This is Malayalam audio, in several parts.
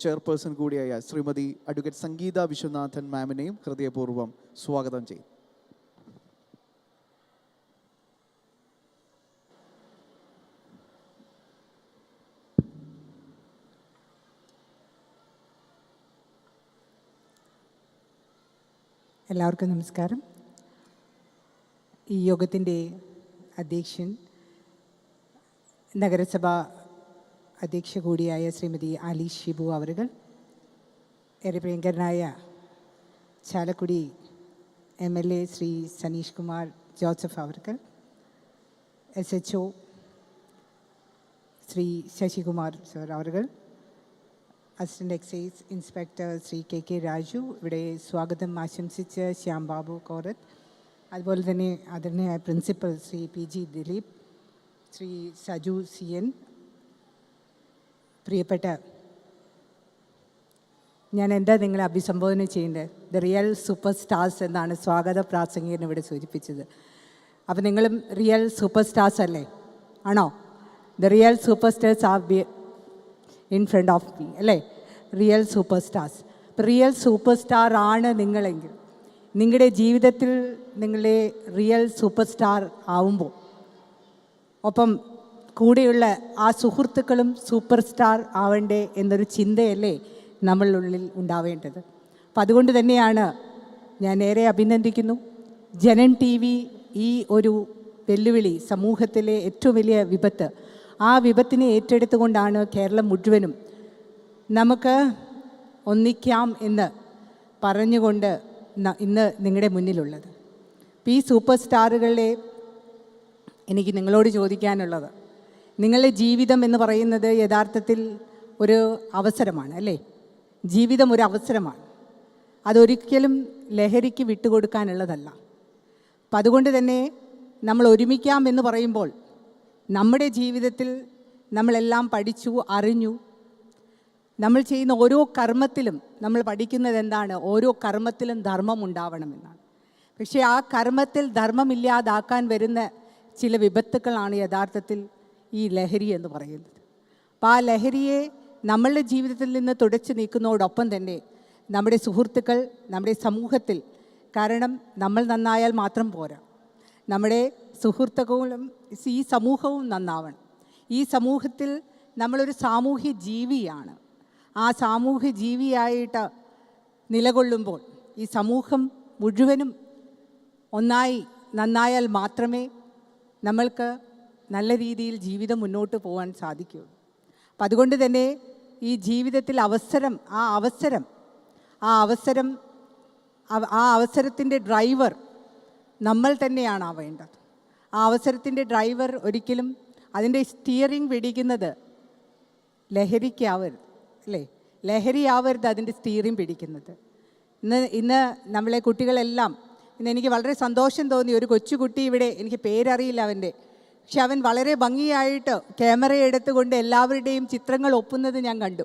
ചെയർപേഴ്സൺ കൂടിയായ ശ്രീമതി അഡ്വക്കേറ്റ് സംഗീത വിശ്വനാഥൻ മാമിനെയും ഹൃദയപൂർവ്വം സ്വാഗതം ചെയ്യും. എല്ലാവർക്കും നമസ്കാരം. ഈ യോഗത്തിൻ്റെ അധ്യക്ഷൻ നഗരസഭ അധ്യക്ഷ കൂടിയായ ശ്രീമതി ആലി ഷിബു അവരുകൾ, ഏറെ പ്രിയങ്കരനായ ചാലക്കുടി MLA ശ്രീ സനീഷ് കുമാർ ജോസഫ് അവരുകൾ, SHO ശ്രീ ശശികുമാർ സർ അവരുകൾ, assistant excise inspector Shri KK Raju, ഇവിടെ സ്വാഗതം ആശംസിച്ച ശ്യാം ബാബു കോറത്ത്, അതുപോലെ തന്നെ ആദരണീയമായ principal Shri PG Dileep, Shri Saju CN, പ്രിയപ്പെട്ട, ഞാൻ എന്താ നിങ്ങളെ അഭിസംബോധന ചെയ്യേണ്ടത്? ദ റിയൽ സൂപ്പർ സ്റ്റാർസ് എന്നാണ് സ്വാഗത പ്രാസംഗികൻ ഇവിടെ സൂചിപ്പിച്ചത്. അപ്പോൾ നിങ്ങളും റിയൽ സൂപ്പർ സ്റ്റാർസ് അല്ലേ? ആണോ? The real super stars are in front of me അല്ലേ? Real super stars. അപ്പോൾ റിയൽ സൂപ്പർ സ്റ്റാർ ആണ് നിങ്ങളെങ്കിൽ, നിങ്ങളുടെ ജീവിതത്തിൽ നിങ്ങളെ റിയൽ സൂപ്പർ സ്റ്റാർ ആവുമ്പോൾ ഒപ്പം കൂടെയുള്ള ആ സുഹൃത്തുക്കളും സൂപ്പർ സ്റ്റാർ ആവണ്ടേ എന്നൊരു ചിന്തയല്ലേ നമ്മളുള്ളിൽ ഉണ്ടാവേണ്ടത്. അപ്പം അതുകൊണ്ട് തന്നെയാണ് ഞാൻ ഏറെ അഭിനന്ദിക്കുന്നു. ജനൻ TV ഈ ഒരു വെല്ലുവിളി, സമൂഹത്തിലെ ഏറ്റവും വലിയ വിപത്ത്, ആ വിപത്തിനെ ഏറ്റെടുത്തുകൊണ്ടാണ് കേരളം മുഴുവനും നമുക്ക് ഒന്നിക്കാം എന്ന് പറഞ്ഞുകൊണ്ട് ഇന്ന് നിങ്ങളുടെ മുന്നിലുള്ളത്. ഈ സൂപ്പർ സ്റ്റാറുകളെ എനിക്ക് നിങ്ങളോട് ചോദിക്കാനുള്ളത്, നിങ്ങളുടെ ജീവിതം എന്ന് പറയുന്നത് യഥാർത്ഥത്തിൽ ഒരു അവസരമാണ് അല്ലേ? ജീവിതം ഒരു അവസരമാണ്, അതൊരിക്കലും ലഹരിക്ക് വിട്ടുകൊടുക്കാനുള്ളതല്ല. അപ്പം അതുകൊണ്ട് തന്നെ നമ്മൾ ഒരുമിക്കാം എന്ന് പറയുമ്പോൾ നമ്മുടെ ജീവിതത്തിൽ നമ്മളെല്ലാം പഠിച്ചു അറിഞ്ഞു, നമ്മൾ ചെയ്യുന്ന ഓരോ കർമ്മത്തിലും നമ്മൾ പഠിക്കുന്നത് എന്താണ്? ഓരോ കർമ്മത്തിലും ധർമ്മം ഉണ്ടാവണമെന്നാണ്. പക്ഷേ ആ കർമ്മത്തിൽ ധർമ്മമില്ലാതാക്കാൻ വരുന്ന ചില വിപത്തുക്കളാണ് യഥാർത്ഥത്തിൽ ഈ ലഹരി എന്ന് പറയുന്നത്. അപ്പോൾ ആ ലഹരിയെ നമ്മളുടെ ജീവിതത്തിൽ നിന്ന് തുടച്ചു നീക്കുന്നതോടൊപ്പം തന്നെ നമ്മുടെ സുഹൃത്തുക്കൾ, നമ്മുടെ സമൂഹത്തിൽ, കാരണം നമ്മൾ നന്നായാൽ മാത്രം പോരാ, നമ്മുടെ സുഹൃത്തുക്കളും ഈ സമൂഹവും നന്നാവണം. ഈ സമൂഹത്തിൽ നമ്മളൊരു സാമൂഹ്യ ജീവിയാണ്. ആ സാമൂഹ്യ ജീവിയായിട്ട് നിലകൊള്ളുമ്പോൾ ഈ സമൂഹം മുഴുവനും ഒന്നായി നന്നായാൽ മാത്രമേ നമ്മൾക്ക് നല്ല രീതിയിൽ ജീവിതം മുന്നോട്ട് പോകാൻ സാധിക്കുകയുള്ളൂ. അപ്പം അതുകൊണ്ട് തന്നെ ഈ ജീവിതത്തിൽ ആ അവസരത്തിൻ്റെ ഡ്രൈവർ നമ്മൾ തന്നെയാണ് ആവേണ്ടത്. ആ അവസരത്തിൻ്റെ ഡ്രൈവർ ഒരിക്കലും അതിൻ്റെ സ്റ്റിയറിംഗ് പിടിക്കുന്നത് ലഹരിക്കാവരുത് അല്ലേ? ലഹരിയാവരുത് അതിൻ്റെ സ്റ്റിയറിംഗ് പിടിക്കുന്നത്. ഇന്ന് നമ്മളെ കുട്ടികളെല്ലാം, ഇന്ന് എനിക്ക് വളരെ സന്തോഷം തോന്നി, ഒരു കൊച്ചുകുട്ടി ഇവിടെ, എനിക്ക് പേരറിയില്ല അവൻ്റെ, പക്ഷെ അവൻ വളരെ ഭംഗിയായിട്ട് ക്യാമറ എടുത്തുകൊണ്ട് എല്ലാവരുടെയും ചിത്രങ്ങൾ ഒപ്പുന്നത് ഞാൻ കണ്ടു.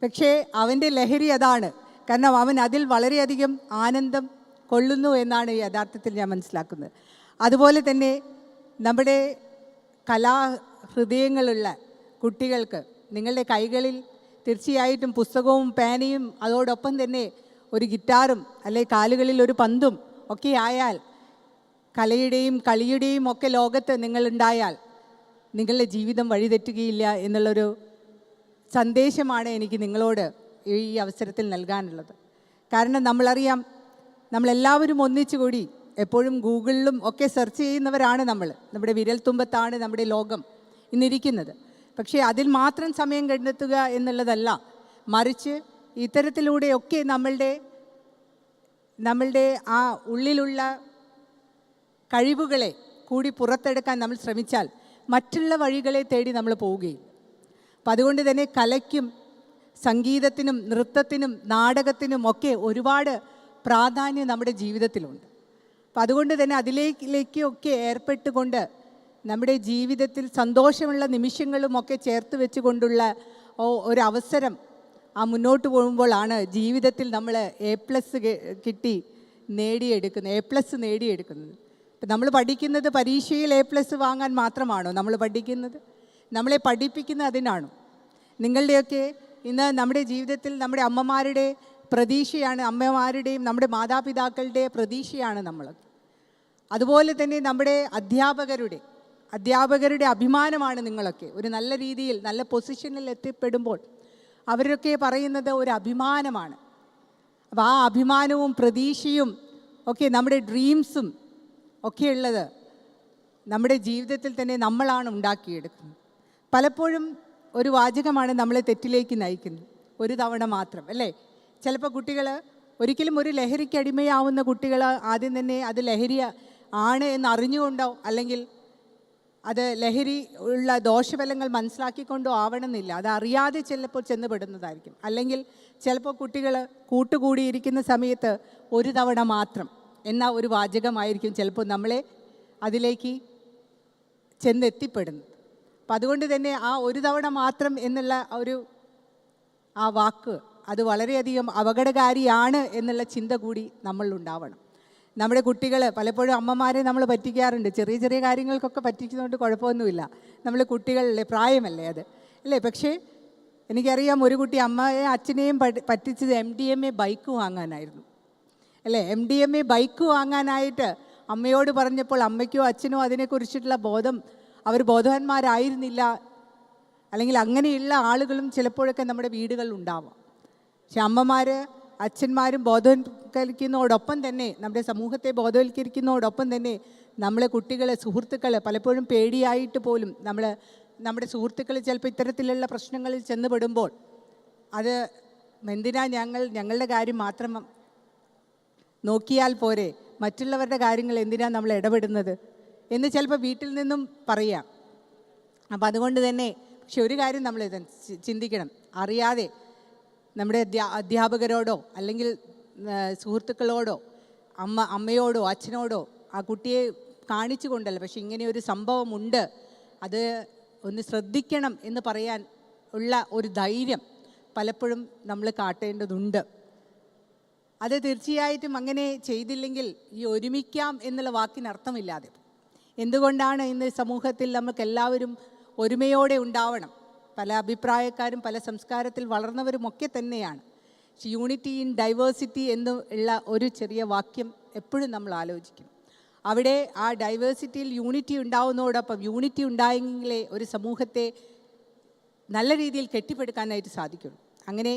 പക്ഷേ അവൻ്റെ ലഹരി അതാണ്, കാരണം അവൻ അതിൽ വളരെയധികം ആനന്ദം കൊള്ളുന്നു എന്നാണ് യഥാർത്ഥത്തിൽ ഞാൻ മനസ്സിലാക്കുന്നത്. അതുപോലെ തന്നെ നമ്മുടെ കലാഹൃദയങ്ങളുള്ള കുട്ടികൾക്ക് നിങ്ങളുടെ കൈകളിൽ തീർച്ചയായിട്ടും പുസ്തകവും പേനയും അതോടൊപ്പം തന്നെ ഒരു ഗിറ്റാറും അല്ലെ കാലുകളിൽ ഒരു പന്തും ഒക്കെ ആയാൽ, കലയുടെയും കളിയുടെയും ഒക്കെ ലോകത്ത് നിങ്ങളുണ്ടായാൽ നിങ്ങളുടെ ജീവിതം വഴിതെറ്റുകയില്ല എന്നുള്ളൊരു സന്ദേശമാണ് എനിക്ക് നിങ്ങളോട് ഈ അവസരത്തിൽ നൽകാനുള്ളത്. കാരണം നമ്മളറിയാം, നമ്മളെല്ലാവരും ഒന്നിച്ചു കൂടി എപ്പോഴും ഗൂഗിളിലും ഒക്കെ സെർച്ച് ചെയ്യുന്നവരാണ് നമ്മുടെ വിരൽത്തുമ്പത്താണ് നമ്മുടെ ലോകം ഇന്നിരിക്കുന്നത്. പക്ഷേ അതിൽ മാത്രം സമയം കണ്ടെത്തുക എന്നുള്ളതല്ല, മറിച്ച് ഇത്തരത്തിലൂടെയൊക്കെ നമ്മളുടെ ആ ഉള്ളിലുള്ള കഴിവുകളെ കൂടി പുറത്തെടുക്കാൻ നമ്മൾ ശ്രമിച്ചാൽ മറ്റുള്ള വഴികളെ തേടി നമ്മൾ പോവുകയില്ല. അപ്പം അതുകൊണ്ട് തന്നെ കലയ്ക്കും സംഗീതത്തിനും നൃത്തത്തിനും നാടകത്തിനും ഒക്കെ ഒരുപാട് പ്രാധാന്യം നമ്മുടെ ജീവിതത്തിലുണ്ട്. അപ്പം അതുകൊണ്ട് തന്നെ അതിലേക്കൊക്കെ ഏർപ്പെട്ടുകൊണ്ട് നമ്മുടെ ജീവിതത്തിൽ സന്തോഷമുള്ള നിമിഷങ്ങളുമൊക്കെ ചേർത്ത് വെച്ചുകൊണ്ടുള്ള ഒരവസരം മുന്നോട്ട് പോകുമ്പോഴാണ് ജീവിതത്തിൽ നമ്മൾ A+ കിട്ടി നേടിയെടുക്കുന്നത്. ഇപ്പം നമ്മൾ പഠിക്കുന്നത് പരീക്ഷയിൽ A+ വാങ്ങാൻ മാത്രമാണോ നമ്മൾ പഠിക്കുന്നത്? നമ്മളെ പഠിപ്പിക്കുന്നത് അതിനാണോ? നിങ്ങളുടെയൊക്കെ ഇന്ന് നമ്മുടെ ജീവിതത്തിൽ നമ്മുടെ അമ്മമാരുടെ പ്രതീക്ഷയാണ്, അമ്മമാരുടെയും നമ്മുടെ മാതാപിതാക്കളുടെ പ്രതീക്ഷയാണ് നമ്മൾ. അതുപോലെ തന്നെ നമ്മുടെ അധ്യാപകരുടെ അഭിമാനമാണ് നിങ്ങളൊക്കെ. ഒരു നല്ല രീതിയിൽ നല്ല പൊസിഷനിൽ എത്തിപ്പെടുമ്പോൾ അവരൊക്കെ പറയുന്നത് ഒരു അഭിമാനമാണ്. അപ്പോൾ ആ അഭിമാനവും പ്രതീക്ഷയും ഒക്കെ നമ്മുടെ ഡ്രീംസും ഒക്കെ ഉള്ളത് നമ്മുടെ ജീവിതത്തിൽ തന്നെ നമ്മളാണ് ഉണ്ടാക്കിയെടുക്കുന്നത്. പലപ്പോഴും ഒരു വാചകമാണ് നമ്മളെ തെറ്റിലേക്ക് നയിക്കുന്നത്, ഒരു തവണ മാത്രം, അല്ലേ? ചിലപ്പോൾ കുട്ടികൾ ഒരിക്കലും ഒരു ലഹരിക്ക് അടിമയാവുന്ന കുട്ടികൾ ആദ്യം തന്നെ അത് ലഹരി ആണ് എന്ന് അറിഞ്ഞുകൊണ്ടോ അല്ലെങ്കിൽ അത് ലഹരി ഉള്ള ദോഷഫലങ്ങൾ മനസ്സിലാക്കിക്കൊണ്ടോ ആവണമെന്നില്ല. അത് അറിയാതെ ചിലപ്പോൾ ചെന്നുപെടുന്നതായിരിക്കും. അല്ലെങ്കിൽ ചിലപ്പോൾ കുട്ടികൾ കൂട്ടുകൂടിയിരിക്കുന്ന സമയത്ത് ഒരു തവണ മാത്രം എന്ന ഒരു വാചകമായിരിക്കും ചിലപ്പോൾ നമ്മളെ അതിലേക്ക് ചെന്നെത്തിപ്പെടുന്നത്. അപ്പം അതുകൊണ്ട് തന്നെ ആ ഒരു തവണ മാത്രം എന്നുള്ള ആ വാക്ക് അത് വളരെയധികം അപകടകാരിയാണ് എന്നുള്ള ചിന്ത കൂടി നമ്മളിലുണ്ടാവണം. നമ്മുടെ കുട്ടികൾ പലപ്പോഴും അമ്മമാരെ നമ്മൾ പറ്റിക്കാറുണ്ട്. ചെറിയ ചെറിയ കാര്യങ്ങൾക്കൊക്കെ പറ്റിക്കുന്നതുകൊണ്ട് കുഴപ്പമൊന്നുമില്ല. നമ്മൾ കുട്ടികളിലെ പ്രായമല്ലേ അത്, അല്ലേ? പക്ഷേ എനിക്കറിയാം ഒരു കുട്ടി അമ്മയെ അച്ഛനെയും പറ്റിച്ചത് MDMA ബൈക്ക് വാങ്ങാനായിരുന്നു, അല്ലേ? MDMA ബൈക്ക് വാങ്ങാനായിട്ട് അമ്മയോട് പറഞ്ഞപ്പോൾ അമ്മയ്ക്കോ അച്ഛനോ അതിനെക്കുറിച്ചിട്ടുള്ള അവർ ബോധവാന്മാരായിരുന്നില്ല. അല്ലെങ്കിൽ അങ്ങനെയുള്ള ആളുകളും ചിലപ്പോഴൊക്കെ നമ്മുടെ വീടുകളിൽ ഉണ്ടാവാം. പക്ഷെ അമ്മമാർ അച്ഛന്മാരും ബോധവൽക്കരിക്കുന്നതോടൊപ്പം തന്നെ നമ്മുടെ സമൂഹത്തെ ബോധവൽക്കരിക്കുന്നതോടൊപ്പം തന്നെ നമ്മളെ കുട്ടികളെ സുഹൃത്തുക്കൾ പലപ്പോഴും പേടിയായിട്ട് പോലും നമ്മുടെ സുഹൃത്തുക്കൾ ചിലപ്പോൾ ഇത്തരത്തിലുള്ള പ്രശ്നങ്ങളിൽ ചെന്നുപെടുമ്പോൾ അത് എന്തിനാ ഞങ്ങളുടെ കാര്യം മാത്രം നോക്കിയാൽ പോരെ, മറ്റുള്ളവരുടെ കാര്യങ്ങൾ എന്തിനാണ് നമ്മൾ ഇടപെടുന്നത് എന്ന് ചിലപ്പോൾ വീട്ടിൽ നിന്നും പറയാം. അപ്പം അതുകൊണ്ട് തന്നെ പക്ഷെ ഒരു കാര്യം നമ്മൾ ചിന്തിക്കണം, അറിയാതെ നമ്മുടെ അധ്യാപകരോടോ അല്ലെങ്കിൽ സുഹൃത്തുക്കളോടോ അമ്മയോടോ അച്ഛനോടോ ആ കുട്ടിയെ കാണിച്ചു കൊണ്ടല്ല, പക്ഷെ ഇങ്ങനെയൊരു സംഭവമുണ്ട്, അത് ഒന്ന് ശ്രദ്ധിക്കണം എന്ന് പറയാൻ ഉള്ള ഒരു ധൈര്യം പലപ്പോഴും നമ്മൾ കാട്ടേണ്ടതുണ്ട്. അത് തീർച്ചയായിട്ടും അങ്ങനെ ചെയ്തില്ലെങ്കിൽ ഈ ഒരുമിക്കാം എന്നുള്ള വാക്കിനർത്ഥമില്ലാതെ. എന്തുകൊണ്ടാണ് ഇന്ന് സമൂഹത്തിൽ നമുക്കെല്ലാവരും ഒരുമയോടെ ഉണ്ടാവണം? പല അഭിപ്രായക്കാരും പല സംസ്കാരത്തിൽ വളർന്നവരുമൊക്കെ തന്നെയാണ്. പക്ഷെ യൂണിറ്റി ഇൻ ഡൈവേഴ്സിറ്റി എന്നുള്ള ഒരു ചെറിയ വാക്യം എപ്പോഴും നമ്മൾ ആലോചിക്കും. അവിടെ ആ ഡൈവേഴ്സിറ്റിയിൽ യൂണിറ്റി ഉണ്ടാവുന്നതോടൊപ്പം യൂണിറ്റി ഉണ്ടായെങ്കിലേ ഒരു സമൂഹത്തെ നല്ല രീതിയിൽ കെട്ടിപ്പടുക്കാനായിട്ട് സാധിക്കുള്ളൂ. അങ്ങനെ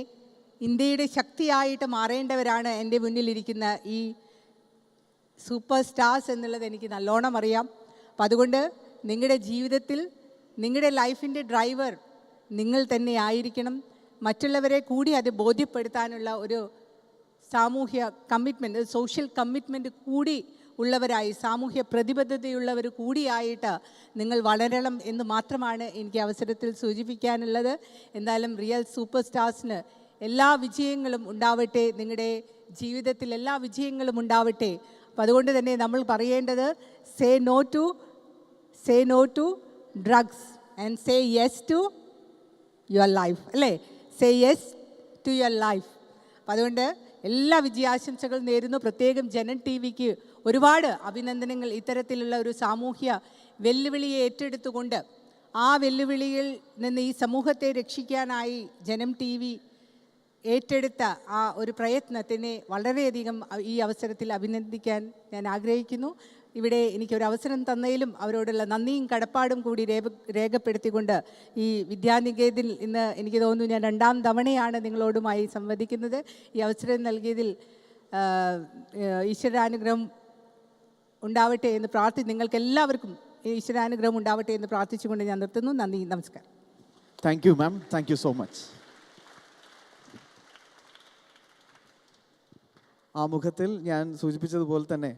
ഇന്ത്യയുടെ ശക്തിയായിട്ട് മാറേണ്ടവരാണ് എൻ്റെ മുന്നിലിരിക്കുന്ന ഈ സൂപ്പർ സ്റ്റാർസ് എന്നുള്ളത് എനിക്ക് നല്ലോണം അറിയാം. അപ്പം അതുകൊണ്ട് നിങ്ങളുടെ ജീവിതത്തിൽ നിങ്ങളുടെ ലൈഫിൻ്റെ ഡ്രൈവർ നിങ്ങൾ തന്നെ ആയിരിക്കണം. മറ്റുള്ളവരെ കൂടി അത് ബോധ്യപ്പെടുത്താനുള്ള ഒരു സാമൂഹ്യ കമ്മിറ്റ്മെൻറ്റ്, സോഷ്യൽ കമ്മിറ്റ്മെൻറ്റ് കൂടി ഉള്ളവരായി, സാമൂഹ്യ പ്രതിബദ്ധതയുള്ളവർ കൂടിയായിട്ട് നിങ്ങൾ വളരണം എന്ന് മാത്രമാണ് എനിക്ക് അവസരത്തിൽ സൂചിപ്പിക്കാനുള്ളത്. എന്തായാലും റിയൽ സൂപ്പർ സ്റ്റാർസിന് എല്ലാ വിജയങ്ങളും ഉണ്ടാവട്ടെ, നിങ്ങളുടെ ജീവിതത്തിൽ എല്ലാ വിജയങ്ങളും ഉണ്ടാവട്ടെ. അപ്പം അതുകൊണ്ട് തന്നെ നമ്മൾ പറയേണ്ടത് say no to drugs and say yes to your life, അല്ലേ? Say yes to your life. അപ്പം അതുകൊണ്ട് എല്ലാ വിജയാശംസകളും നേരുന്നു. പ്രത്യേകം ജനം TV-ക്ക് ഒരുപാട് അഭിനന്ദനങ്ങൾ. ഇത്തരത്തിലുള്ള ഒരു സാമൂഹ്യ വെല്ലുവിളിയെ ഏറ്റെടുത്തുകൊണ്ട് ആ വെല്ലുവിളിയിൽ നിന്ന് ഈ സമൂഹത്തെ രക്ഷിക്കാനായി ജനം TV ഏറ്റെടുത്ത ആ ഒരു പ്രയത്നത്തിനെ വളരെയധികം ഈ അവസരത്തിൽ അഭിനന്ദിക്കാൻ ഞാൻ ആഗ്രഹിക്കുന്നു. ഇവിടെ എനിക്കൊരു അവസരം തന്നതിലും അവരോടുള്ള നന്ദിയും കടപ്പാടും കൂടി രേഖപ്പെടുത്തിക്കൊണ്ട് ഈ വിദ്യാനികേതനിൽ ഇന്ന് എനിക്ക് തോന്നുന്നു ഞാൻ 2ാം തവണയാണ് നിങ്ങളോടുമായി സംവദിക്കുന്നത്. ഈ അവസരം നൽകിയതിൽ ഈശ്വരാനുഗ്രഹം ഉണ്ടാവട്ടെ എന്ന് നിങ്ങൾക്ക് എല്ലാവർക്കും ഈശ്വരാനുഗ്രഹം ഉണ്ടാവട്ടെ എന്ന് പ്രാർത്ഥിച്ചുകൊണ്ട് ഞാൻ നിർത്തുന്നു. നന്ദി, നമസ്കാരം. Thank you ma'am, thank you so much. ആമുഖത്തിൽ ഞാൻ സൂചിപ്പിച്ചതുപോലെ തന്നെ